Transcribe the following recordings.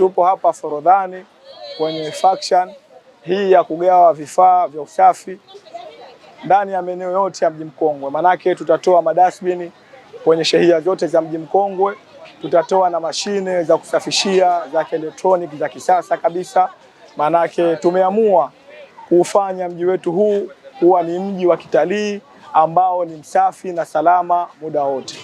tupo hapa Forodhani kwenye faction hii ya kugawa vifaa vya usafi ndani ya maeneo yote ya Mji Mkongwe. Manake tutatoa madustbin kwenye shehia zote za Mji Mkongwe, tutatoa na mashine za kusafishia za kielektroniki za kisasa kabisa. Manake tumeamua kufanya mji wetu huu kuwa ni mji wa kitalii ambao ni msafi na salama muda wote.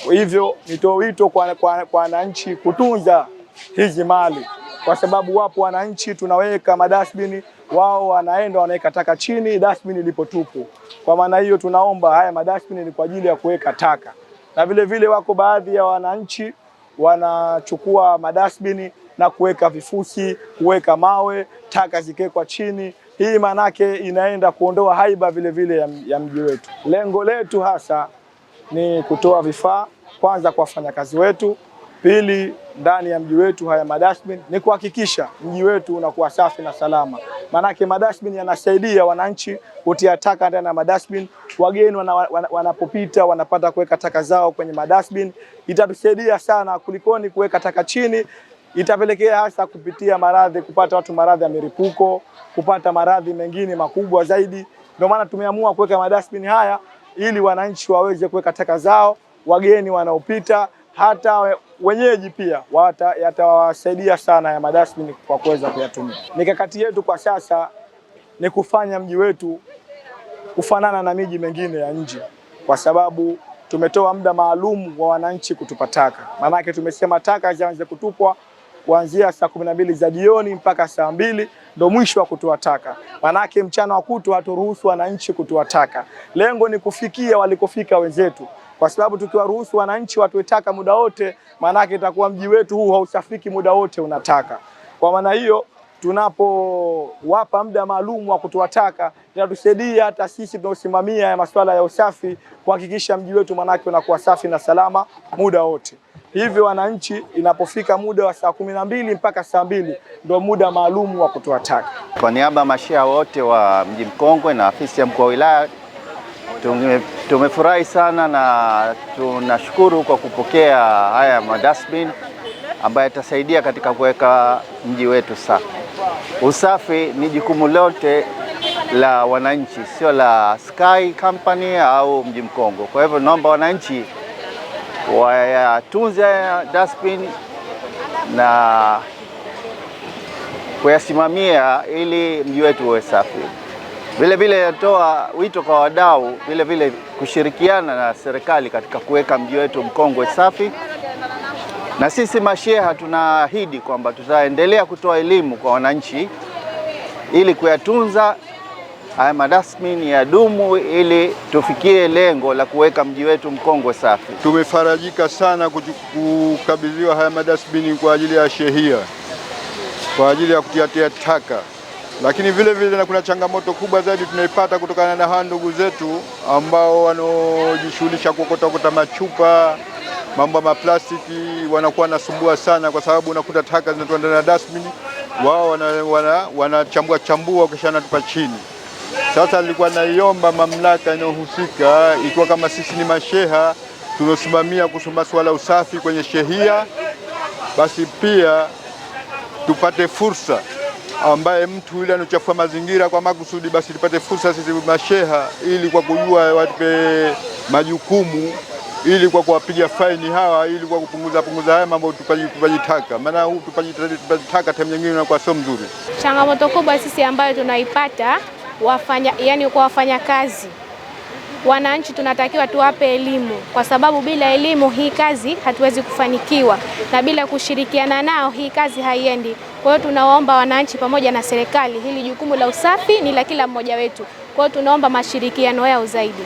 Kwa hivyo nitoa wito kwa wananchi kutunza hizi mali, kwa sababu wapo wananchi tunaweka madustbin, wao wanaenda wanaweka taka chini, dustbin lipo tupu. Kwa maana hiyo tunaomba haya madustbin ni kwa ajili ya kuweka taka, na vile vile wako baadhi ya wananchi wanachukua madustbin na kuweka vifusi, kuweka mawe, taka zikekwa chini. Hii manake inaenda kuondoa haiba vile vile ya mji wetu. Lengo letu hasa ni kutoa vifaa kwanza kwa wafanyakazi wetu, pili ndani ya mji wetu haya madustbin ni kuhakikisha mji wetu unakuwa safi na salama. Manake madustbin yanasaidia wananchi kutia taka ndani ya madustbin, wageni wanapopita wanapata kuweka taka zao kwenye madustbin. Itatusaidia sana kulikoni kuweka taka chini, itapelekea hasa kupitia maradhi, kupata watu maradhi ya milipuko, kupata maradhi mengine makubwa zaidi. Ndio maana tumeamua kuweka madustbin haya ili wananchi waweze kuweka taka zao, wageni wanaopita, hata wenyeji pia yatawasaidia sana ya madustbin kwa kuweza kuyatumia. Mikakati yetu kwa sasa ni kufanya mji wetu kufanana na miji mingine ya nje, kwa sababu tumetoa muda maalum wa wananchi kutupa taka. Maanake tumesema taka zianze kutupwa kuanzia saa 12 za jioni mpaka saa 2 ndio mwisho wa kutoa taka. Maanake mchana wa kutwa haturuhusu wananchi kutoa taka. Lengo ni kufikia walikofika wenzetu, kwa sababu tukiwaruhusu wananchi watoe taka muda wote, maanake itakuwa mji wetu huu hausafiki muda wote unataka. Kwa maana hiyo tunapowapa muda maalum wa kutoa taka, inatusaidia hata sisi tunaosimamia masuala ya usafi kuhakikisha mji wetu manake unakuwa safi na salama muda wote. Hivyo wananchi inapofika muda wa saa 12 mpaka saa 2 ndio muda maalum wa kutoa taka. Kwa niaba ya masheha wote wa Mji Mkongwe na afisi ya mkuu wa wilaya, tumefurahi sana na tunashukuru kwa kupokea haya madustbin ambayo yatasaidia katika kuweka mji wetu safi. Usafi ni jukumu lote la wananchi, sio la Sky Company au Mji Mkongwe. Kwa hivyo naomba wananchi wayatunze dustbin na kuyasimamia ili mji wetu uwe safi. Vile vile natoa wito kwa wadau vile vile kushirikiana na serikali katika kuweka mji wetu Mkongwe safi. Na sisi masheha tunaahidi kwamba tutaendelea kutoa elimu kwa wananchi ili kuyatunza haya madustbin yadumu ili tufikie lengo la kuweka mji wetu Mkongwe safi. Tumefarajika sana kukabidhiwa haya madustbin kwa ajili ya shehia, kwa ajili ya kutiatia taka. Lakini vile vile na kuna changamoto kubwa zaidi tunaipata kutokana na hawa ndugu zetu ambao wanaojishughulisha kuokota machupa, mambo ya maplastiki, wanakuwa nasumbua sana, kwa sababu unakuta taka zinatoka ndani ya dustbin, wao wanachambua kisha natupa chini. Sasa nilikuwa naiomba mamlaka inayohusika, ikiwa kama sisi ni masheha tunasimamia kusoma swala usafi kwenye shehia, basi pia tupate fursa ambaye mtu yule anochafua mazingira kwa makusudi, basi tupate fursa sisi masheha ili kwa kujua watupe majukumu, ili kwa kuwapiga faini hawa, ili kwa kupunguza haya mambo tupaji taka. Maana tupaji taka time nyingine inakuwa sio mzuri. Changamoto kubwa sisi ambayo tunaipata kwa wafanyakazi, wananchi tunatakiwa tuwape elimu, kwa sababu bila elimu hii kazi hatuwezi kufanikiwa, na bila kushirikiana nao hii kazi haiendi. Kwa hiyo tunaomba wananchi pamoja na serikali, hili jukumu la usafi ni la kila mmoja wetu. Kwa hiyo tunaomba mashirikiano yao zaidi.